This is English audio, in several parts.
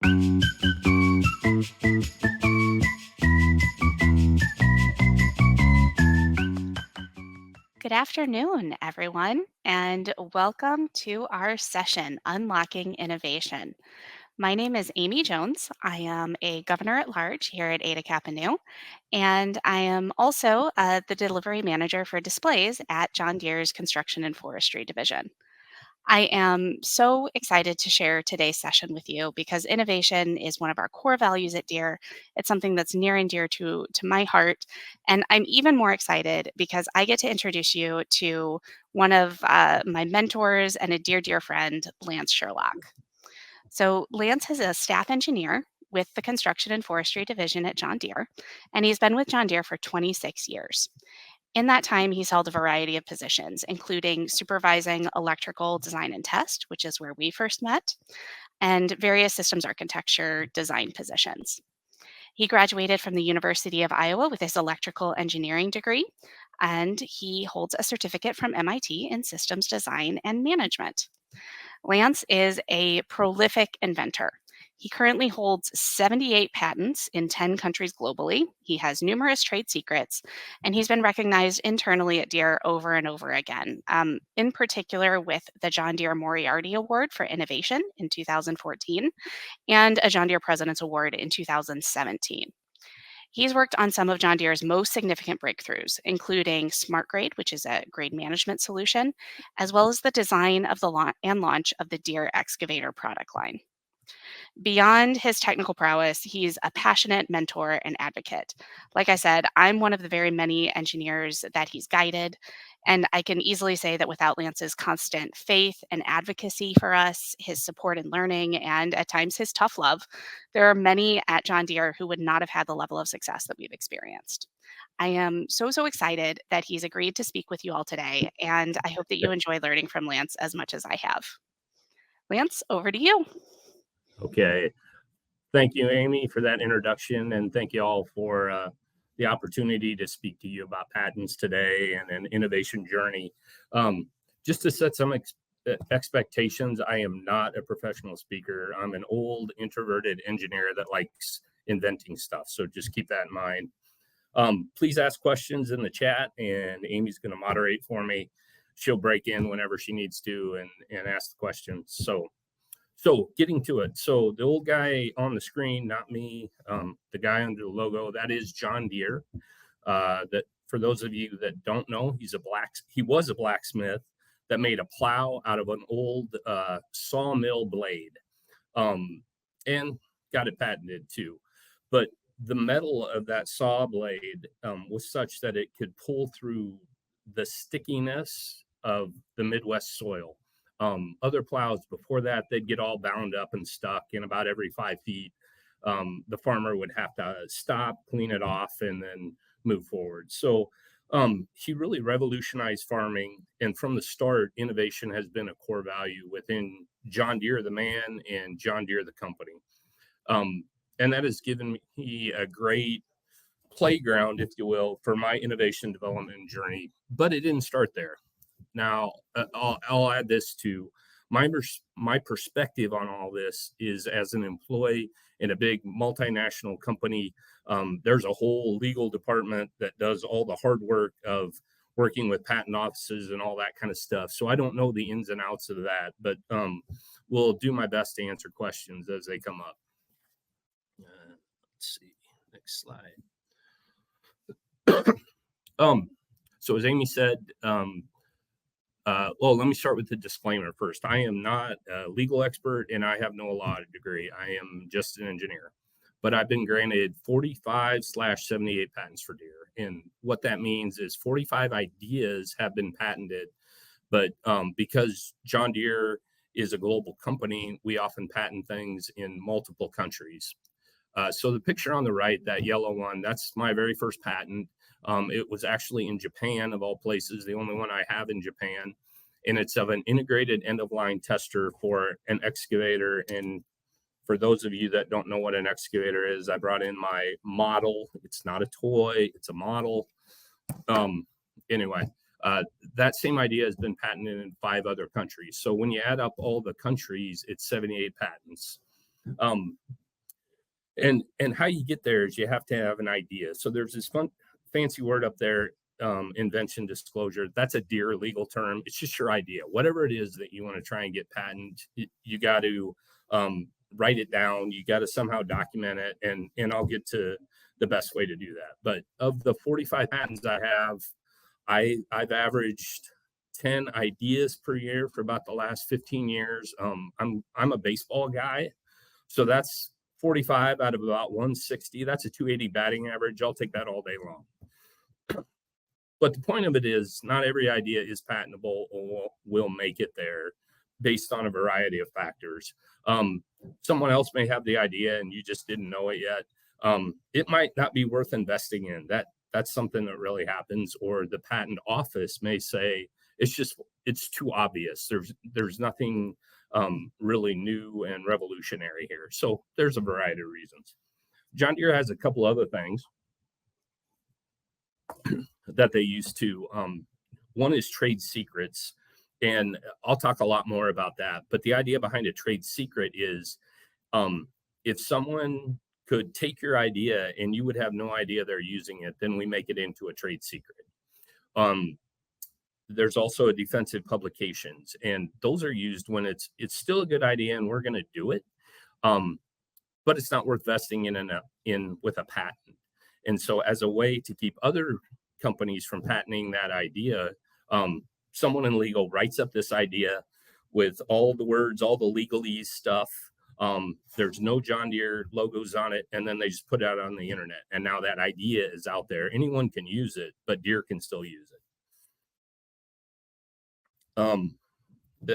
Good afternoon, everyone, and welcome to our session, Unlocking Innovation. My name is Amy Jones. I am a governor at large here at Ada Kappa Nu, and I am also the delivery manager for displays at John Deere's Construction and Forestry Division. I am so excited to share today's session with you because innovation is one of our core values at Deere. It's something that's near and dear to my heart. And I'm even more excited because I get to introduce you to one of my mentors and a dear friend, Lance Sherlock. So, Lance is a staff engineer with the Construction and Forestry Division at John Deere, and he's been with John Deere for 26 years. In that time, he's held a variety of positions, including supervising electrical design and test, which is where we first met, and various systems architecture design positions. He graduated from the University of Iowa with his electrical engineering degree, and he holds a certificate from MIT in systems design and management. Lance is a prolific inventor. He currently holds 78 patents in 10 countries globally. He has numerous trade secrets, and he's been recognized internally at Deere over and over again, in particular with the John Deere Moriarty Award for Innovation in 2014 and a John Deere President's Award in 2017. He's worked on some of John Deere's most significant breakthroughs, including SmartGrade, which is a grade management solution, as well as the design of the and launch of the Deere excavator product line. Beyond his technical prowess, he's a passionate mentor and advocate. Like I said, I'm one of the very many engineers that he's guided, and I can easily say that without Lance's constant faith and advocacy for us, his support in learning, and at times his tough love, there are many at John Deere who would not have had the level of success that we've experienced. I am so excited that he's agreed to speak with you all today, and I hope that you enjoy learning from Lance as much as I have. Lance, over to you. Okay. Thank you, Amy, for that introduction, and thank you all for the opportunity to speak to you about patents today and an innovation journey. Just to set some expectations, I am not a professional speaker. I'm an old, introverted engineer that likes inventing stuff, so just keep that in mind. Please ask questions in the chat, and Amy's going to moderate for me. She'll break in whenever she needs to and ask the questions. So getting to it. So the old guy on the screen, not me, the guy under the logo, that is John Deere. That for those of you that don't know, he was a blacksmith that made a plow out of an old sawmill blade, and got it patented too. But the metal of that saw blade was such that it could pull through the stickiness of the Midwest soil. Other plows before that, they'd get all bound up and stuck, and about every 5 feet, the farmer would have to stop, clean it off, and then move forward. So he really revolutionized farming, and from the start, innovation has been a core value within John Deere, the man, and John Deere, the company. And that has given me a great playground, if you will, for my innovation development journey. But it didn't start there. Now, I'll add this to my perspective on all this is as an employee in a big multinational company. There's a whole legal department that does all the hard work of working with patent offices and all that kind of stuff. So I don't know the ins and outs of that, but we'll do my best to answer questions as they come up. Let's see, next slide. So as Amy said, well, let me start with the disclaimer first. I am not a legal expert and I have no law degree. I am just an engineer, but I've been granted 45/78 patents for Deere. And what that means is 45 ideas have been patented, but because John Deere is a global company, we often patent things in multiple countries. So the picture on the right, that yellow one, that's my very first patent. It was actually in Japan, of all places, the only one I have in Japan. And it's of an integrated end-of-line tester for an excavator. And for those of you that don't know what an excavator is, I brought in my model. It's not a toy, it's a model. Anyway, that same idea has been patented in 5 other countries. So when you add up all the countries, it's 78 patents. Um, and how you get there is you have to have an idea. So there's this fancy word up there, invention disclosure. That's a Deere legal term. It's just your idea. Whatever it is that you want to try and get patent, you got to write it down. You got to somehow document it, and I'll get to the best way to do that. But of the 45 patents I have, I've averaged 10 ideas per year for about the last 15 years. I'm a baseball guy, so that's 45 out of about 160. That's a 280 batting average. I'll take that all day long. But the point of it is, not every idea is patentable or will make it there based on a variety of factors. Someone else may have the idea and you just didn't know it yet. It might not be worth investing in. That's something that really happens. Or the patent office may say it's too obvious. There's nothing really new and revolutionary here. So there's a variety of reasons. John Deere has a couple other things that they use to. One is trade secrets, and I'll talk a lot more about that. But the idea behind a trade secret is if someone could take your idea and you would have no idea they're using it, then we make it into a trade secret. There's also a defensive publications, and those are used when it's still a good idea and we're going to do it, but it's not worth vesting in with a patent. And so, as a way to keep other companies from patenting that idea, someone in legal writes up this idea with all the words, all the legalese stuff. There's no John Deere logos on it, and then they just put it out on the internet. And now that idea is out there. Anyone can use it, but Deere can still use it.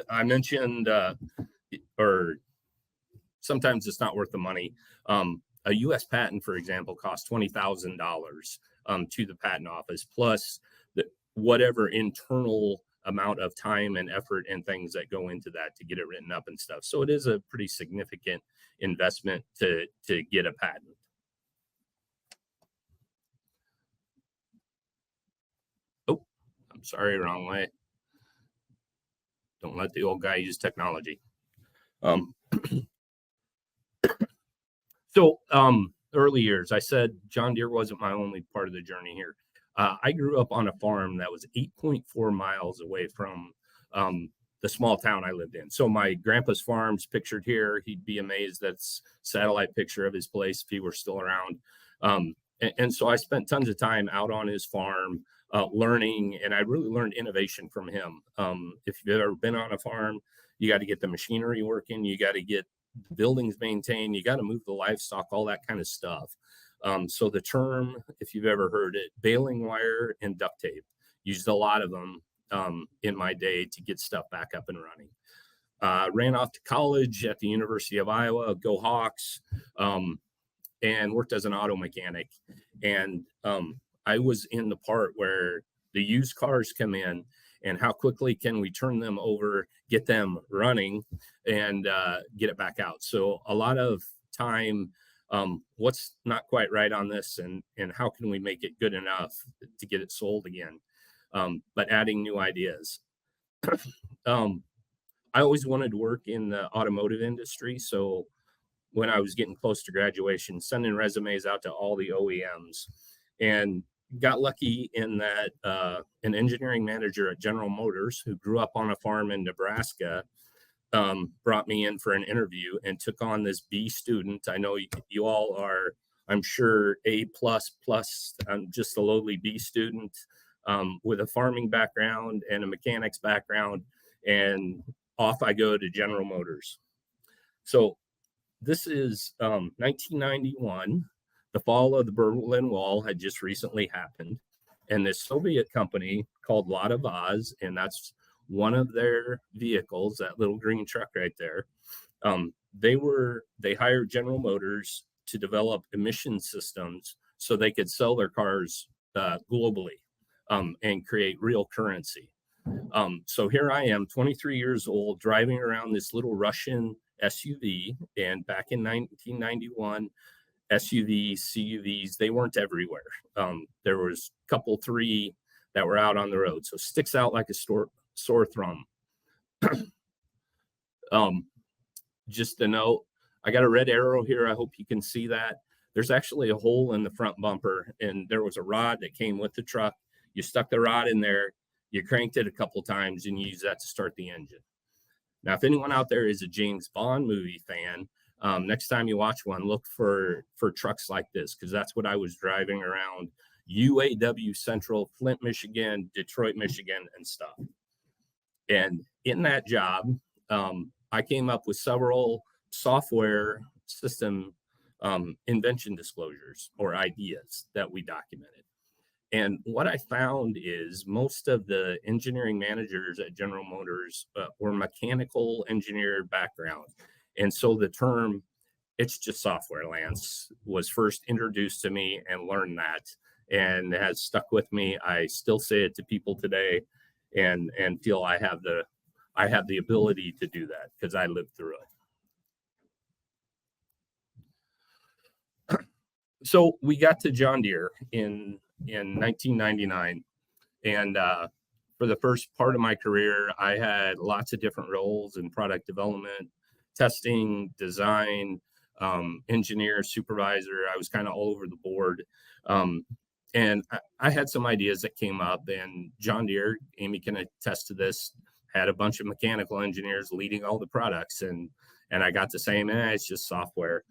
I mentioned, or sometimes it's not worth the money. A U.S. patent, for example, costs $20,000 to the patent office, plus whatever internal amount of time and effort and things that go into that to get it written up and stuff. So it is a pretty significant investment to get a patent. Oh, I'm sorry, wrong way. Don't let the old guy use technology. So early years, I said John Deere wasn't my only part of the journey here. I grew up on a farm that was 8.4 miles away from the small town I lived in. So my grandpa's farm's pictured here. He'd be amazed that's a satellite picture of his place if he were still around. And so I spent tons of time out on his farm learning, and I really learned innovation from him. If you've ever been on a farm, you got to get the machinery working, you got to get the buildings maintained, you got to move the livestock, all that kind of stuff. So the term, if you've ever heard it, baling wire and duct tape, used a lot of them in my day to get stuff back up and running. Ran off to college at the University of Iowa, go Hawks, and worked as an auto mechanic. And I was in the part where the used cars come in and how quickly can we turn them over, get them running, and get it back out. So a lot of time, what's not quite right on this, and how can we make it good enough to get it sold again, but adding new ideas. I always wanted to work in the automotive industry. So when I was getting close to graduation, sending resumes out to all the OEMs, and got lucky in that an engineering manager at General Motors, who grew up on a farm in Nebraska, brought me in for an interview and took on this B student. I know you all are, I'm sure, A++. I'm just a lowly B student with a farming background and a mechanics background, and off I go to General Motors. So this is 1991. The fall of the Berlin Wall had just recently happened, and this Soviet company called Lada Vaz, and that's one of their vehicles, that little green truck right there. They hired General Motors to develop emission systems so they could sell their cars globally and create real currency. So here I am, 23 years old, driving around this little Russian SUV, and back in 1991, SUVs, CUVs, they weren't everywhere. There was a couple, three that were out on the road. So sticks out like a sore thumb. Just a note, I got a red arrow here. I hope you can see that. There's actually a hole in the front bumper, and there was a rod that came with the truck. You stuck the rod in there, you cranked it a couple times, and you use that to start the engine. Now, if anyone out there is a James Bond movie fan, next time you watch one, look for trucks like this, because that's what I was driving around UAW Central, Flint, Michigan, Detroit, Michigan, and stuff. And in that job, I came up with several software system invention disclosures or ideas that we documented. And what I found is most of the engineering managers at General Motors were mechanical engineer background. And so the term, it's just software, Lance, was first introduced to me, and learned that, and has stuck with me. I still say it to people today, and feel I have the ability to do that because I lived through it. So we got to John Deere in 1999, and for the first part of my career, I had lots of different roles in product development, testing, design, engineer, supervisor. I was kind of all over the board. And I had some ideas that came up, and John Deere, Amy can attest to this, had a bunch of mechanical engineers leading all the products, and I got to saying, it's just software.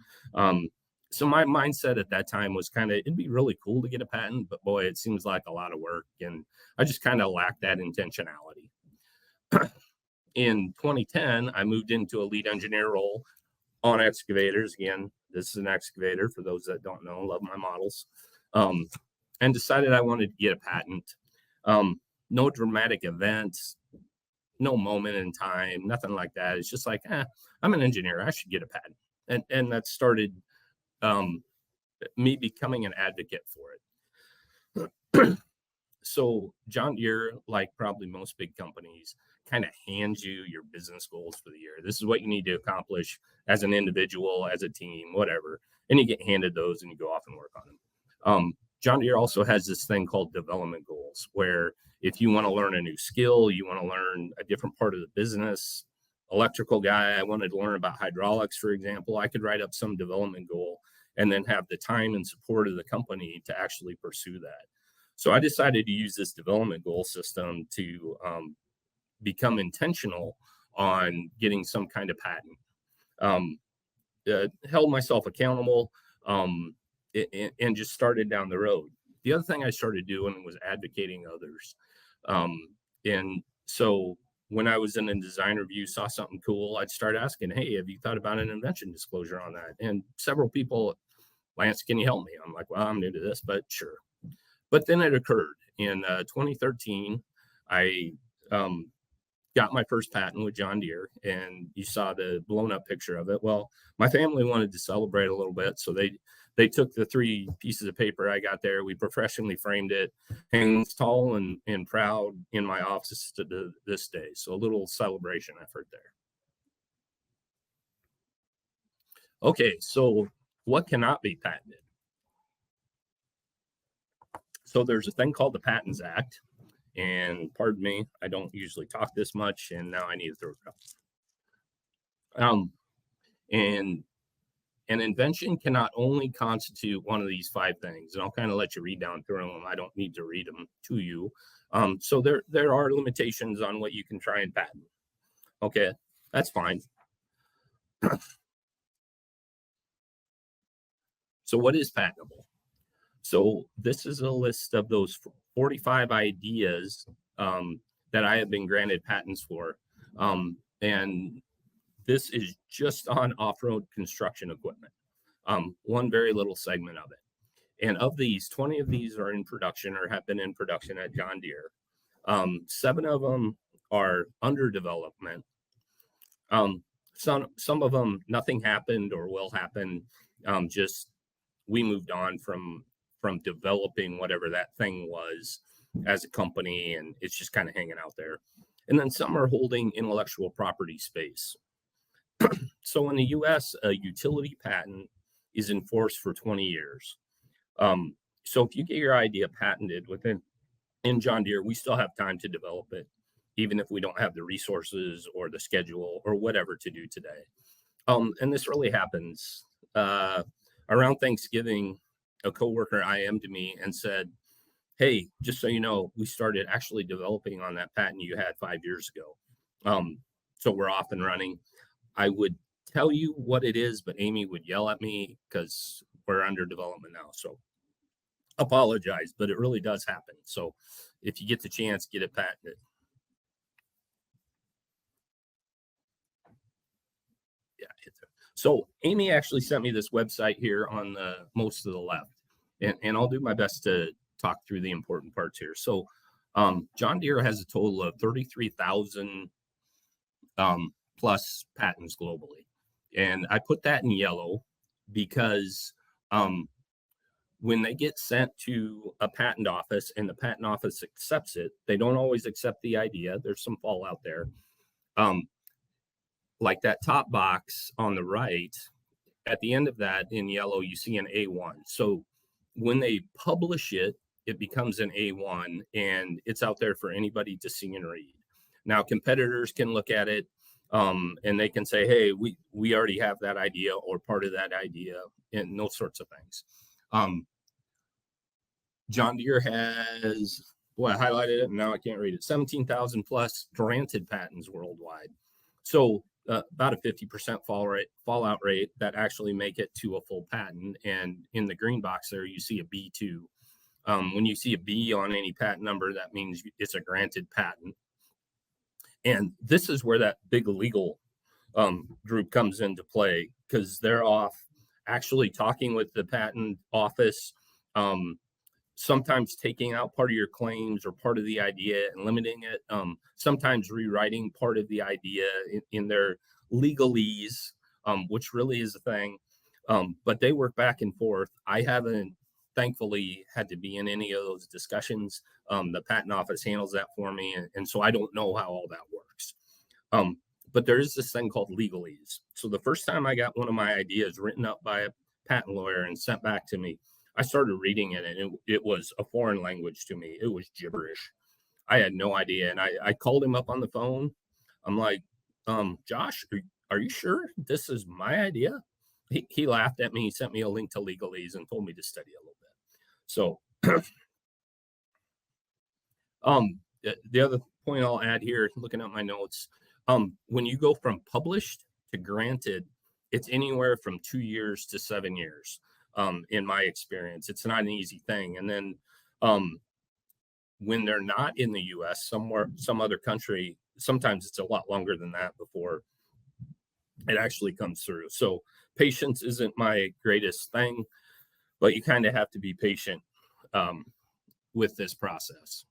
So my mindset at that time was kind of, it'd be really cool to get a patent, but boy, it seems like a lot of work, and I just kind of lacked that intentionality. In 2010, I moved into a lead engineer role on excavators. Again, this is an excavator for those that don't know, love my models. And decided I wanted to get a patent. No dramatic events, no moment in time, nothing like that. It's just like, I'm an engineer, I should get a patent. And that started me becoming an advocate for it. So John Deere, like probably most big companies, kind of hands you your business goals for the year. This is what you need to accomplish as an individual, as a team, whatever. And you get handed those and you go off and work on them. John Deere also has this thing called development goals, where if you want to learn a new skill, you want to learn a different part of the business, electrical guy, I wanted to learn about hydraulics, for example, I could write up some development goal and then have the time and support of the company to actually pursue that. So I decided to use this development goal system to become intentional on getting some kind of patent. Held myself accountable, and just started down the road. The other thing I started doing was advocating others. And so when I was in a design review, saw something cool, I'd start asking, hey, have you thought about an invention disclosure on that? And several people, Lance, can you help me? I'm like, well, I'm new to this, but sure. But then it occurred in 2013. I got my first patent with John Deere, and you saw the blown up picture of it. Well, my family wanted to celebrate a little bit, so they took the 3 pieces of paper I got there. We professionally framed it, hangs tall and proud in my office to this day. So a little celebration effort there. Okay, so what cannot be patented? So there's a thing called the Patents Act, and pardon me, I don't usually talk this much, and now I need to throw it up. And an invention cannot only constitute one of these 5 things, and I'll kind of let you read down through them. I don't need to read them to you. So there are limitations on what you can try and patent. Okay, that's fine. So what is patentable? So this is a list of those 45 ideas that I have been granted patents for. And this is just on off-road construction equipment, one very little segment of it. And of these, 20 of these are in production or have been in production at John Deere. 7 of them are under development. Some of them, nothing happened or will happen. Just we moved on from developing whatever that thing was as a company, and it's just kind of hanging out there. And then some are holding intellectual property space. So in the US, a utility patent is enforced for 20 years. So if you get your idea patented in John Deere, we still have time to develop it, even if we don't have the resources or the schedule or whatever to do today. And this really happens. Uh, Around Thanksgiving, a coworker IM'd me and said, "Hey, just so you know, we started actually developing on that patent you had 5 years ago. Um, so we're off and running. I would tell you what it is, but Amy would yell at me because we're under development now. So apologize, but it really does happen. So if you get the chance, get it patented." Yeah. So Amy actually sent me this website here on the most of the left, and I'll do my best to talk through the important parts here. So John Deere has a total of 33,000 plus patents globally. And I put that in yellow because um, when they get sent to a patent office and the patent office accepts it, they don't always accept the idea. There's some fallout there. Um, like that top box on the right, at the end of that in yellow, you see an A1. So when they publish it, it becomes an A1 and it's out there for anybody to see and read. Now, competitors can look at it and they can say, hey, we already have that idea or part of that idea and those sorts of things. John Deere has, boy, I highlighted it and now I can't read it, 17,000 plus granted patents worldwide. So about a 50% fallout rate that actually make it to a full patent. And in the green box there, you see a B2. When you see a B on any patent number, that means it's a granted patent. And this is where that big legal group comes into play because they're off actually talking with the patent office, sometimes taking out part of your claims or part of the idea and limiting it, sometimes rewriting part of the idea in their legalese, which really is a thing. But they work back and forth. I haven't, thankfully, had to be in any of those discussions. The patent office handles that for me. And so I don't know how all that works. Um, but there is this thing called legalese. So the first time I got one of my ideas written up by a patent lawyer and sent back to me, I started reading it and it was a foreign language to me. It was gibberish. I had no idea. And I called him up on the phone. I'm like, Josh, are you sure this is my idea? He laughed at me. He sent me a link to legalese and told me to study a little bit. So the other point I'll add here, looking at my notes, when you go from published to granted, it's anywhere from 2 years to 7 years. In my experience, it's not an easy thing. And then when they're not in the U.S., some other country, sometimes it's a lot longer than that before it actually comes through. So patience isn't my greatest thing, but you kind of have to be patient with this process.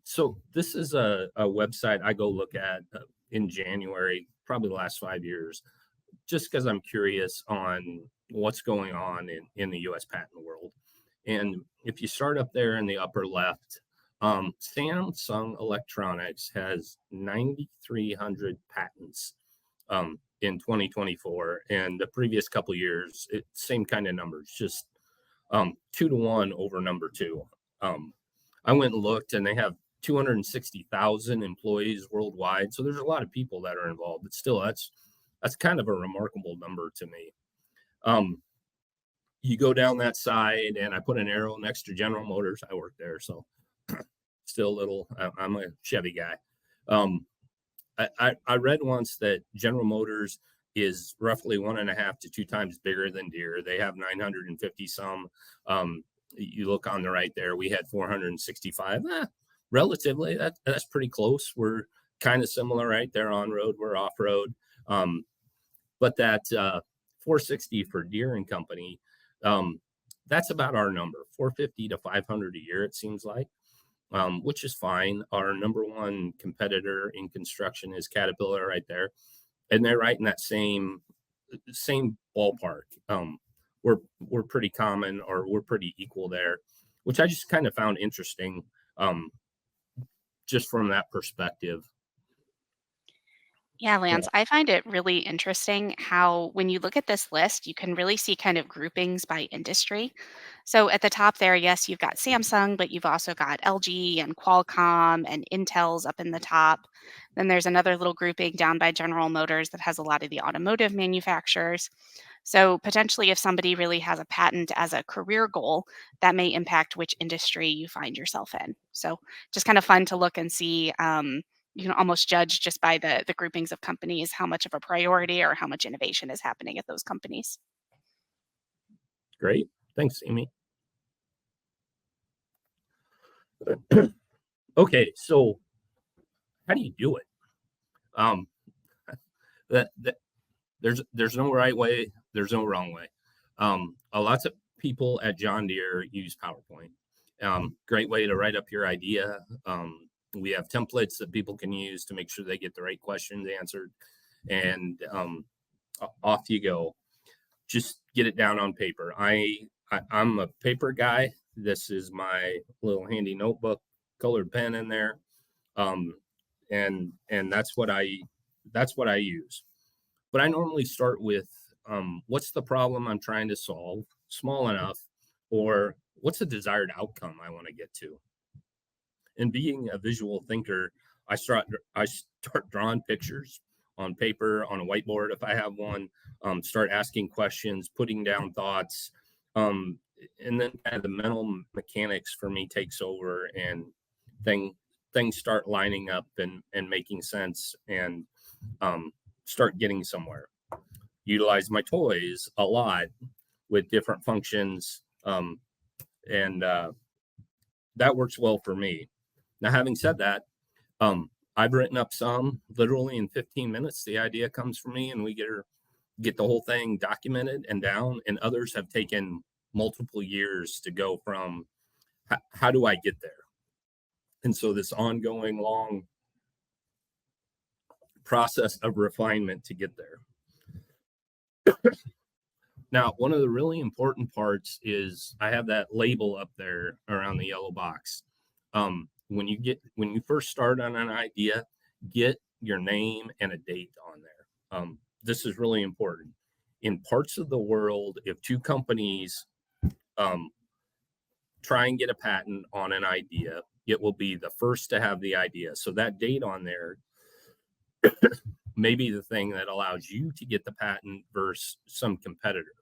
So this is a website I go look at in January, probably the last 5 years, just because I'm curious on what's going on in the US patent world. And if you start up there in the upper left, Samsung Electronics has 9,300 patents in 2024. And the previous couple years, same kind of numbers, just 2 to 1 over number two. I went and looked, and they have 260,000 employees worldwide. So there's a lot of people that are involved, but still, that's kind of a remarkable number to me. You go down that side, and I put an arrow next to General Motors. I work there, so still a little. I'm a Chevy guy. I read once that General Motors is roughly 1.5 to 2 times bigger than Deere. They have 950 some. You look on the right there, we had 465. Relatively, that's pretty close. We're kind of similar, right? They're on road, we're off road. But that 460 for Deere and Company, that's about our number, 450 to 500 a year, it seems like, which is fine. Our number one competitor in construction is Caterpillar right there. And they're right in that same ballpark. We're pretty common, or we're pretty equal there, which I just kind of found interesting, just from that perspective. Yeah, Yeah. Lance, I find it really interesting how when you look at this list, you can really see kind of groupings by industry. So at the top there, yes, you've got Samsung, but you've also got LG and Qualcomm and Intel's up in the top. Then there's another little grouping down by General Motors that has a lot of the automotive manufacturers. So potentially, if somebody really has a patent as a career goal, that may impact which industry you find yourself in. So just kind of fun to look and see. You can almost judge just by the groupings of companies how much of a priority or how much innovation is happening at those companies. Great. Thanks, Amy. Okay, so how do you do it? Um, that there's no right way, there's no wrong way. Lots of people at John Deere use PowerPoint. Great way to write up your idea. We have templates that people can use to make sure they get the right questions answered, and off you go. Just get it down on paper. I'm a paper guy. This is my little handy notebook, colored pen in there, um, and that's what I use. But I normally start with what's the problem I'm trying to solve, small enough, or what's the desired outcome I want to get to. And being a visual thinker, I start drawing pictures on paper, on a whiteboard if I have one. Start asking questions, putting down thoughts, um, and then kind of the mental mechanics for me takes over, and thing things start lining up and making sense, and start getting somewhere. Utilize my toys a lot with different functions, and that works well for me. Now, having said that, I've written up some literally in 15 minutes. The idea comes from me, and we get the whole thing documented and down. And others have taken multiple years to go from how do I get there? And so this ongoing long process of refinement to get there. Now, one of the really important parts is I have that label up there around the yellow box. When you first start on an idea, get your name and a date on there. This is really important. In parts of the world, if two companies um, try and get a patent on an idea, it will be the first to have the idea. So that date on there may be the thing that allows you to get the patent versus some competitor.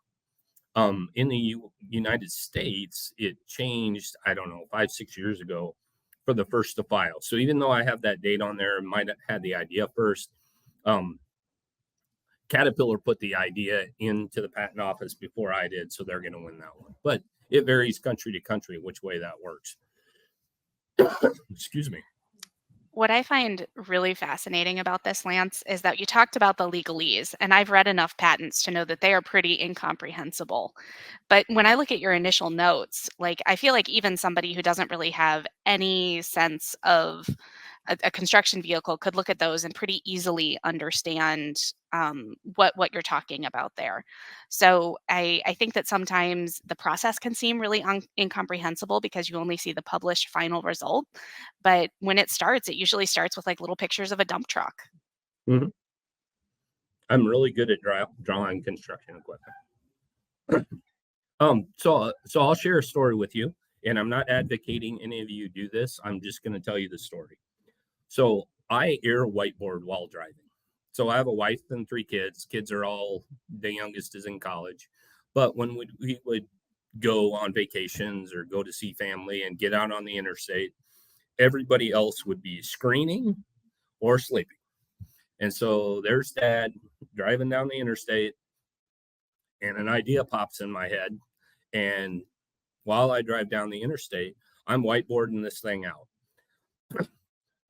In the United States, it changed, I don't know, 5, 6 years ago for the first to file. So even though I have that date on there, might have had the idea first. Caterpillar put the idea into the patent office before I did, so they're going to win that one. But it varies country to country which way that works. Excuse me. What I find really fascinating about this, Lance, is that you talked about the legalese, and I've read enough patents to know that they are pretty incomprehensible. But when I look at your initial notes, like I feel like even somebody who doesn't really have any sense of a construction vehicle could look at those and pretty easily understand what you're talking about there. So I think that sometimes the process can seem really incomprehensible because you only see the published final result. But when it starts, it usually starts with like little pictures of a dump truck. Mhm. I'm really good at drawing construction equipment. So I'll share a story with you, and I'm not advocating any of you do this. I'm just going to tell you the story. So I air whiteboard while driving. So I have a wife and 3 kids. Kids are all, the youngest is in college. But when we would go on vacations or go to see family and get out on the interstate, everybody else would be screening or sleeping. And so there's dad driving down the interstate, and an idea pops in my head. And while I drive down the interstate, I'm whiteboarding this thing out,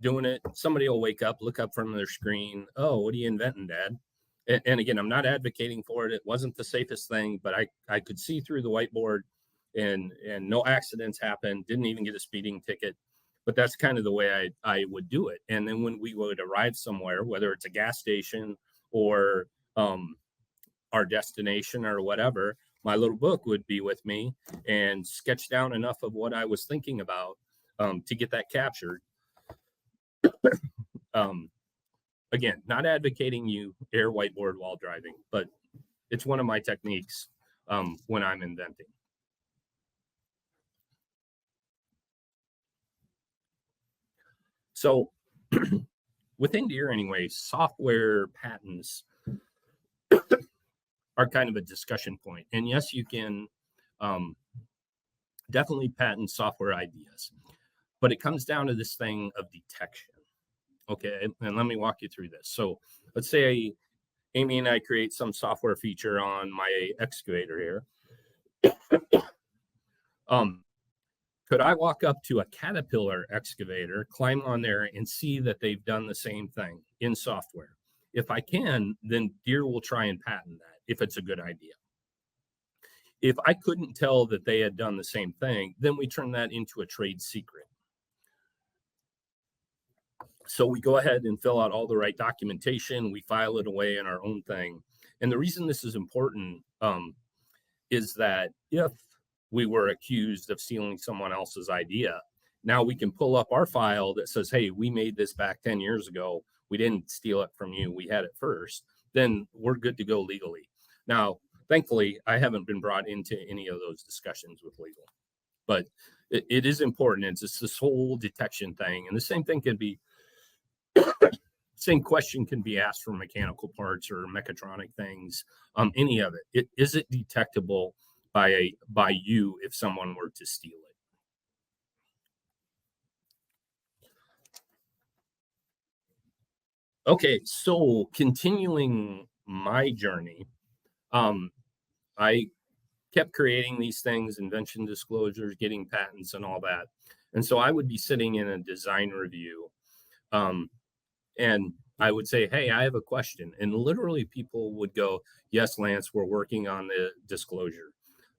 doing it. Somebody will wake up, look up from their screen. Oh, what are you inventing, Dad? And again, I'm not advocating for it. It wasn't the safest thing, but I could see through the whiteboard, and no accidents happened. Didn't even get a speeding ticket. But that's kind of the way I would do it. And then when we would arrive somewhere, whether it's a gas station or our destination or whatever, my little book would be with me and sketch down enough of what I was thinking about to get that captured. Um, Again, not advocating you air whiteboard while driving, but it's one of my techniques when I'm inventing. So within Deere anyway, software patents are kind of a discussion point. And yes, you can um, definitely patent software ideas, but it comes down to this thing of detection. Okay, and let me walk you through this. So let's say Amy and I create some software feature on my excavator here. Um, could I walk up to a Caterpillar excavator, climb on there, and see that they've done the same thing in software? If I can, then Deere will try and patent that if it's a good idea. If I couldn't tell that they had done the same thing, then we turn that into a trade secret. So we go ahead and fill out all the right documentation. We file it away in our own thing. And the reason this is important is that if we were accused of stealing someone else's idea, now we can pull up our file that says, hey, we made this back 10 years ago. We didn't steal it from you. We had it first. Then we're good to go legally. Now, thankfully, I haven't been brought into any of those discussions with legal, but it is important. It's this whole detection thing. And the same thing can be, same question can be asked for mechanical parts or mechatronic things, any of it. Is it detectable by you if someone were to steal it? Okay, so continuing my journey, I kept creating these things, invention disclosures, getting patents and all that. And so I would be sitting in a design review, and I would say, hey, I have a question. And literally people would go, yes, Lance, we're working on the disclosure.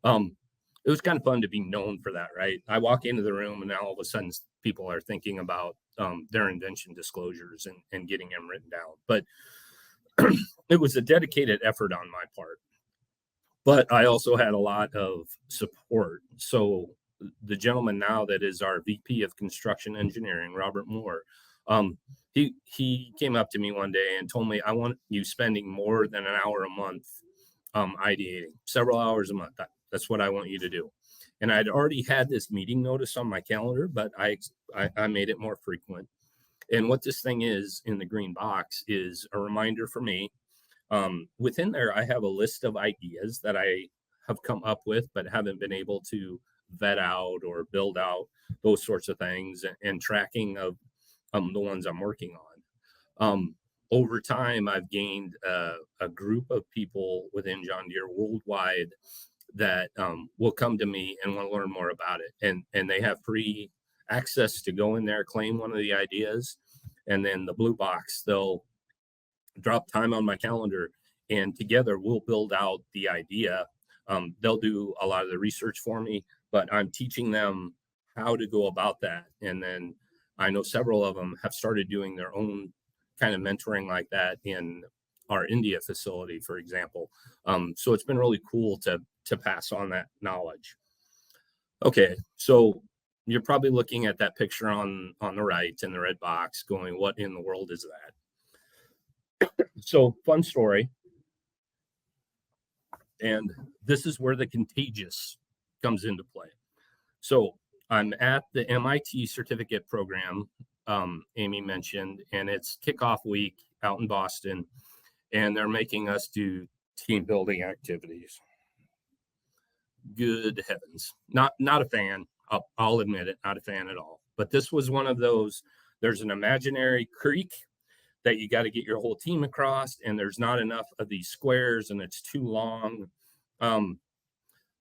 It was kind of fun to be known for that, right? I walk into the room and now all of a sudden people are thinking about their invention disclosures and getting them written down. But it was a dedicated effort on my part. But I also had a lot of support. So the gentleman now that is our VP of construction engineering, Robert Moore, he came up to me one day and told me, I want you spending more than an hour a month ideating, several hours a month. That's what I want you to do. And I'd already had this meeting notice on my calendar, but I made it more frequent. And what this thing is in the green box is a reminder for me. Within there, I have a list of ideas that I have come up with, but haven't been able to vet out or build out, those sorts of things, and tracking of the ones I'm working on. Over time, I've gained a group of people within John Deere worldwide that will come to me and want to learn more about it. And they have free access to go in there, claim one of the ideas, and then the blue box, they'll drop time on my calendar, and together we'll build out the idea. They'll do a lot of the research for me, but I'm teaching them how to go about that. And then I know several of them have started doing their own kind of mentoring like that in our India facility, for example. So it's been really cool to pass on that knowledge. Okay, so you're probably looking at that picture on the right in the red box going, what in the world is that? So fun story. And this is where the contagious comes into play. So I'm at the MIT certificate program, Amy mentioned, and it's kickoff week out in Boston, and they're making us do team building activities. Good heavens. Not a fan. I'll admit it, not a fan at all. But this was one of those, there's an imaginary creek that you got to get your whole team across, and there's not enough of these squares and it's too long.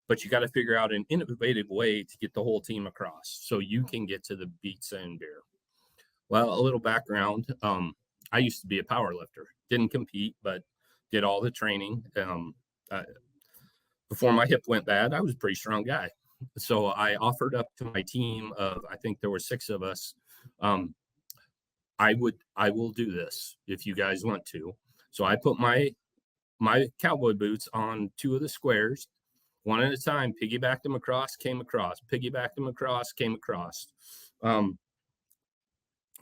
But you got to figure out an innovative way to get the whole team across so you can get to the pizza and beer. Well, a little background. I used to be a power lifter, didn't compete, but did all the training. Before my hip went bad, I was a pretty strong guy. So I offered up to my team of, I think there were 6 of us. I will do this if you guys want to. So I put my cowboy boots on 2 of the squares, one at a time, piggybacked them across, came across, piggybacked them across, came across.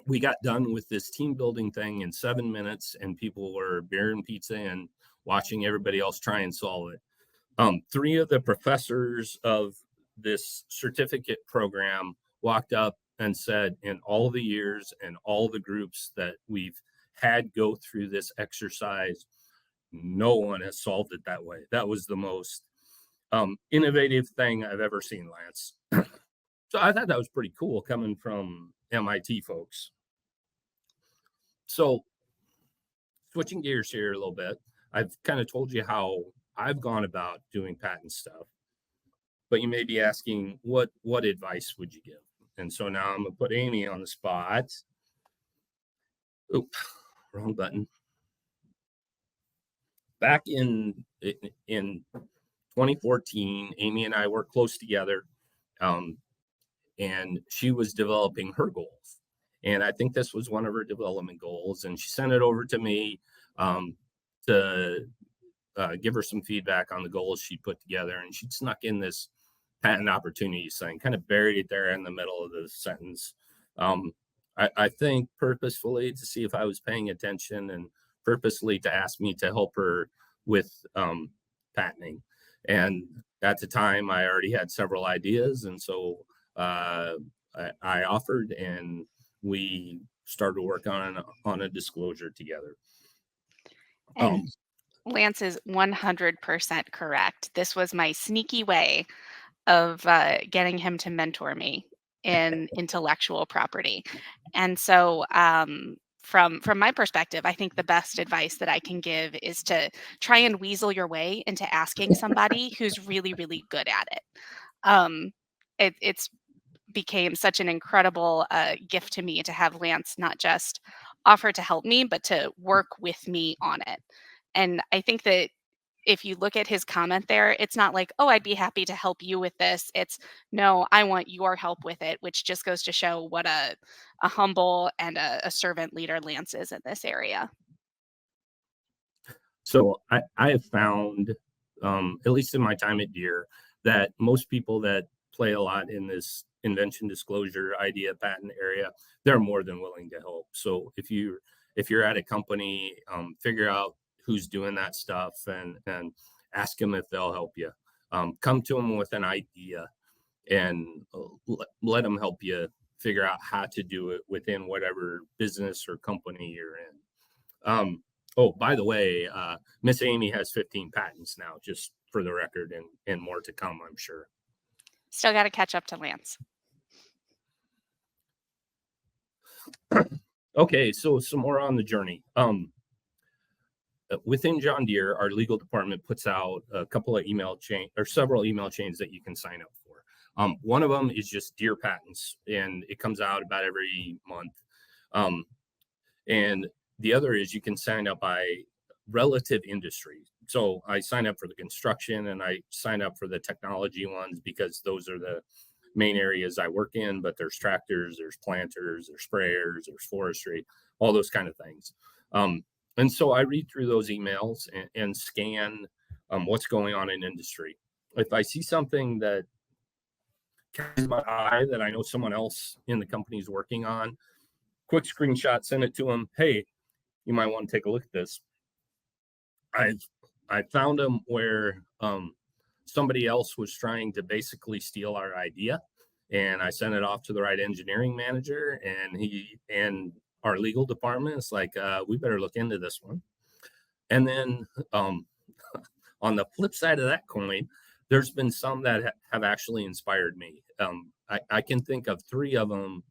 We got done with this team building thing in 7 minutes, and people were beer and pizza and watching everybody else try and solve it. 3 of the professors of this certificate program walked up and said, in all the years and all the groups that we've had go through this exercise, no one has solved it that way. That was the most innovative thing I've ever seen, Lance. So I thought that was pretty cool coming from MIT folks. So switching gears here a little bit, I've kind of told you how I've gone about doing patent stuff, but you may be asking, what advice would you give? And so now I'm gonna put Amy on the spot. Oop, wrong button. Back in 2014, Amy and I worked close together, um, and she was developing her goals. And I think this was one of her development goals, and she sent it over to me to give her some feedback on the goals she put together. And she snuck in this patent opportunities thing, kind of buried it there in the middle of the sentence. I think purposefully to see if I was paying attention, and purposely to ask me to help her with patenting. And at the time, I already had several ideas, and so I offered, and we started work on a disclosure together. And Lance is 100% correct. This was my sneaky way of getting him to mentor me in intellectual property. And so, from my perspective, I think the best advice that I can give is to try and weasel your way into asking somebody who's really, really good at it. Um, it's became such an incredible gift to me to have Lance not just offer to help me, but to work with me on it. And I think that if you look at his comment there, it's not like, "Oh, I'd be happy to help you with this." It's, "No, I want your help with it," which just goes to show what a humble and a servant leader Lance is in this area. So I have found, at least in my time at Deere, that most people that play a lot in this invention disclosure idea patent area, they're more than willing to help. So if you're at a company, figure out who's doing that stuff, and ask them if they'll help you. Come to them with an idea, and let them help you figure out how to do it within whatever business or company you're in. Oh, by the way, Miss Amy has 15 patents now, just for the record, and more to come, I'm sure. Still got to catch up to Lance. Okay, so some more on the journey. Within John Deere, our legal department puts out a couple of email chain or several email chains that you can sign up for. One of them is just Deere patents, and it comes out about every month. Um, and the other is you can sign up by relative industry. So I sign up for the construction, and I sign up for the technology ones because those are the main areas I work in, but there's tractors, there's planters, there's sprayers, there's forestry, all those kind of things. And so I read through those emails, and scan what's going on in industry. If I see something that catches my eye that I know someone else in the company is working on, quick screenshot, send it to them. Hey, you might want to take a look at this. I found them where somebody else was trying to basically steal our idea, and I sent it off to the right engineering manager, and he and our legal department is like, we better look into this one. And then on the flip side of that coin, there's been some that have actually inspired me. I can think of three of them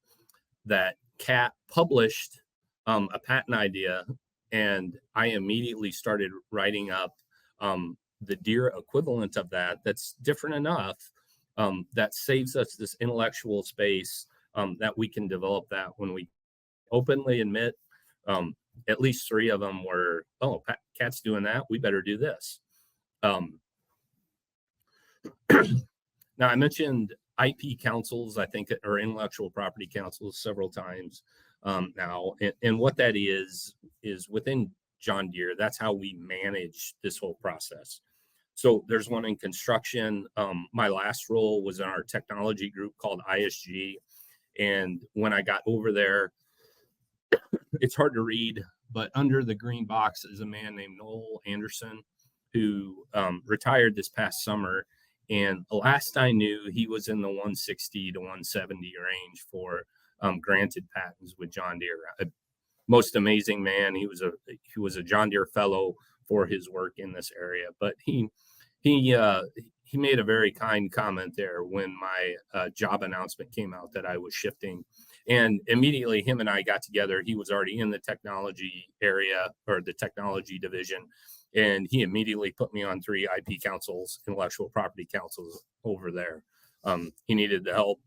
that Cat published a patent idea, and I immediately started writing up the Deere equivalent of that. That's different enough that saves us this intellectual space, that we can develop that when we openly admit. At least three of them were, oh, Cat's doing that, we better do this. Now, I mentioned IP councils, I think, or intellectual property councils several times now. And what that is within John Deere, that's how we manage this whole process. So there's one in construction. My last role was in our technology group called ISG. And when I got over there, it's hard to read, but under the green box is a man named Noel Anderson, who retired this past summer. And last I knew, he was in the 160 to 170 range for granted patents with John Deere. Most amazing man. He was a John Deere fellow for his work in this area, but he uh, he made a very kind comment there when my job announcement came out that I was shifting, and immediately him and I got together. He was already in the technology area or the technology division, and he immediately put me on 3 IP councils, intellectual property councils over there. He needed the help.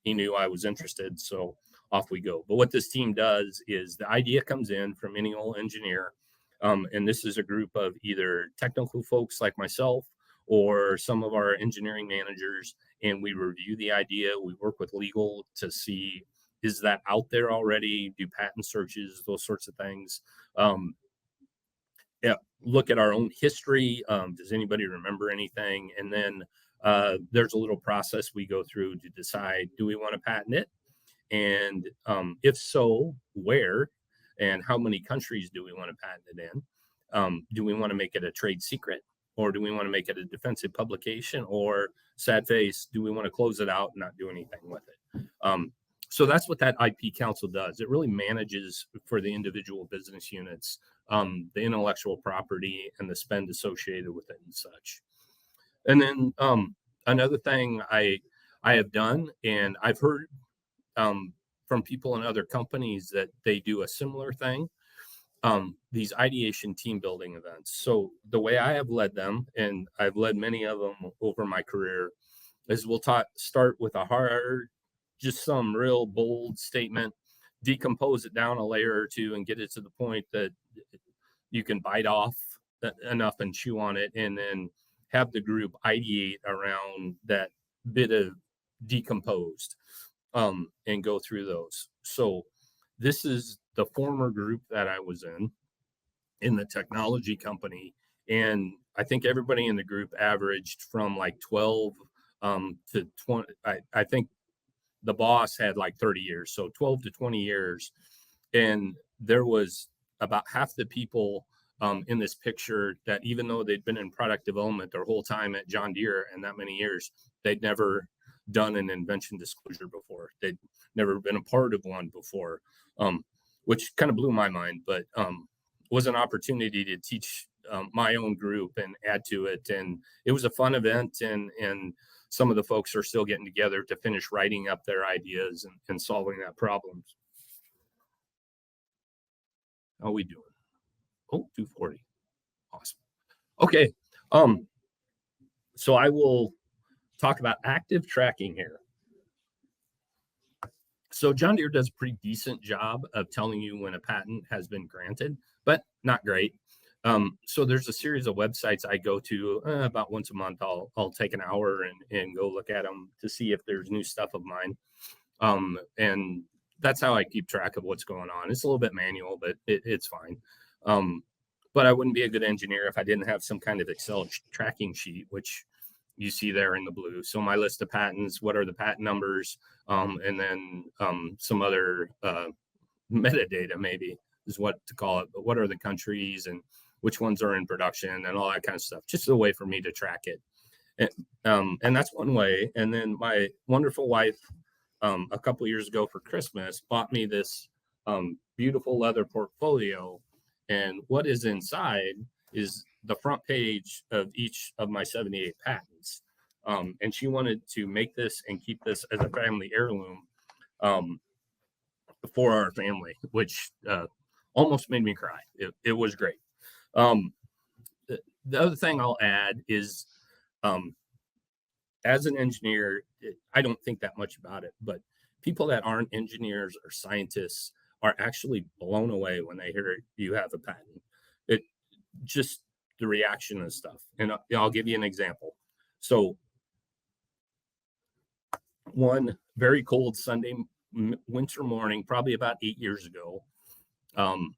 He knew I was interested, so off we go. But what this team does is the idea comes in from any old engineer, and this is a group of either technical folks like myself or some of our engineering managers, and we review the idea. We work with legal to see, is that out there already? Do patent searches, those sorts of things. Um, yeah, look at our own history. Does anybody remember anything? And then there's a little process we go through to decide, do we want to patent it? And if so, where and how many countries do we want to patent it in? Do we want to make it a trade secret, or do we want to make it a defensive publication, or sad face, do we want to close it out and not do anything with it? So that's what that IP council does. It really manages for the individual business units the intellectual property and the spend associated with it and such. And then another thing I have done, and I've heard from people in other companies that they do a similar thing. These ideation team building events. So the way I have led them, and I've led many of them over my career, is we'll start with a hard, just some real bold statement, decompose it down a layer or two, and get it to the point that you can bite off enough and chew on it, and then have the group ideate around that bit of decomposed, and go through those. So this is the former group that I was in the technology company. And I think everybody in the group averaged from like 12 to 20. I think the boss had like 30 years, so 12 to 20 years. And there was about half the people in this picture that, even though they'd been in product development their whole time at John Deere and that many years, they'd never done an invention disclosure before. They'd never been a part of one before, which kind of blew my mind, but was an opportunity to teach my own group and add to it. And it was a fun event, and some of the folks are still getting together to finish writing up their ideas and solving that problem. How are we doing? Oh, 240. Awesome. Okay. So I will talk about active tracking here. So John Deere does a pretty decent job of telling you when a patent has been granted, but not great. So there's a series of websites I go to about once a month. I'll take an hour and go look at them to see if there's new stuff of mine. And that's how I keep track of what's going on. It's a little bit manual, but it's fine. But I wouldn't be a good engineer if I didn't have some kind of Excel tracking sheet, which you see there in the blue. So my list of patents, what are the patent numbers, and then some other metadata maybe is what to call it, but what are the countries and which ones are in production and all that kind of stuff, just a way for me to track it. And that's one way. And then my wonderful wife, a couple years ago for Christmas, bought me this beautiful leather portfolio. And what is inside is the front page of each of my 78 patents. And she wanted to make this and keep this as a family heirloom for our family, which almost made me cry. It was great. The other thing I'll add is, as an engineer, I don't think that much about it, but people that aren't engineers or scientists are actually blown away when they hear you have a patent. It just the reaction and stuff. And I'll give you an example. So one very cold Sunday winter morning, probably about 8 years ago,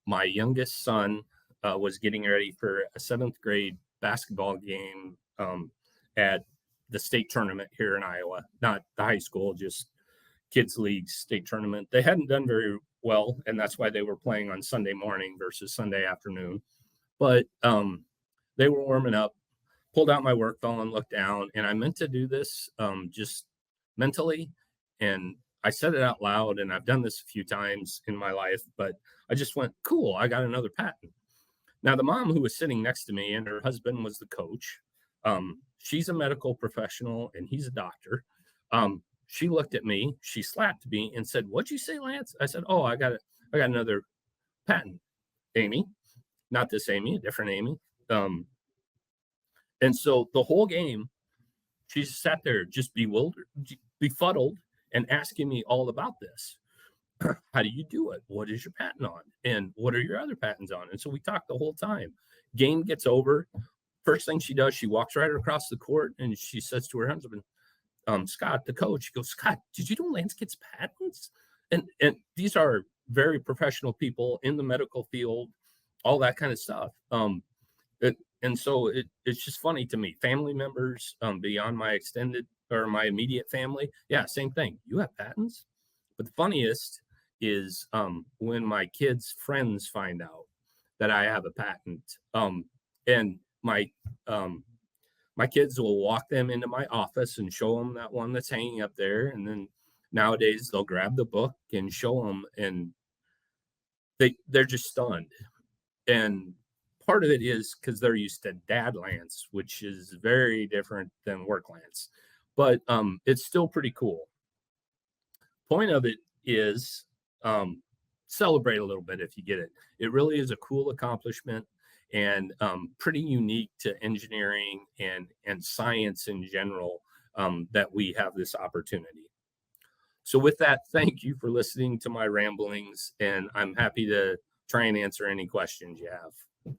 my youngest son was getting ready for a 7th grade basketball game at the state tournament here in Iowa, not the high school, just kids league state tournament. They hadn't done very well, and that's why they were playing on Sunday morning versus Sunday afternoon. But they were warming up, pulled out my work phone, looked down, and I meant to do this just mentally. And I said it out loud, and I've done this a few times in my life, but I just went, cool, I got another patent. Now, the mom who was sitting next to me and her husband was the coach, she's a medical professional and he's a doctor. She looked at me, she slapped me and said, "What'd you say, Lance?" I said, "Oh, I got another patent, Amy." Not this Amy, a different Amy. Um, and so the whole game, she sat there just bewildered, befuddled, and asking me all about this. How do you do it? What is your patent on? And what are your other patents on? And so we talked the whole time. Game gets over. First thing she does, she walks right across the court and she says to her husband, Scott, the coach, she goes, "Scott, did you know Lance gets patents?" And these are very professional people in the medical field, all that kind of stuff. And so it's just funny to me. Family members beyond my extended or my immediate family, yeah, same thing. You have patents, but the funniest is when my kids' friends find out that I have a patent, and um, my kids will walk them into my office and show them that one that's hanging up there, and then nowadays they'll grab the book and show them, and they're just stunned. And part of it is because they're used to dad Lance, which is very different than work Lance, but it's still pretty cool. Point of it is celebrate a little bit if you get it. It really is a cool accomplishment and pretty unique to engineering and science in general that we have this opportunity. So with that, thank you for listening to my ramblings, and I'm happy to try and answer any questions you have.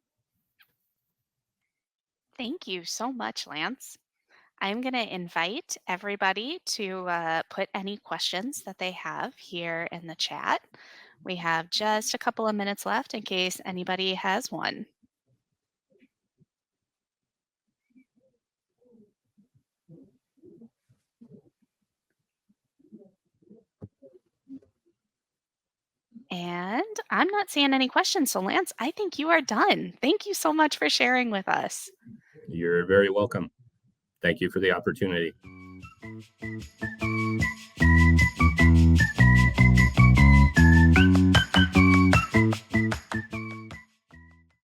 Thank you so much, Lance. I'm going to invite everybody to put any questions that they have here in the chat. We have just a couple of minutes left in case anybody has one. And I'm not seeing any questions. So, Lance, I think you are done. Thank you so much for sharing with us. You're very welcome. Thank you for the opportunity.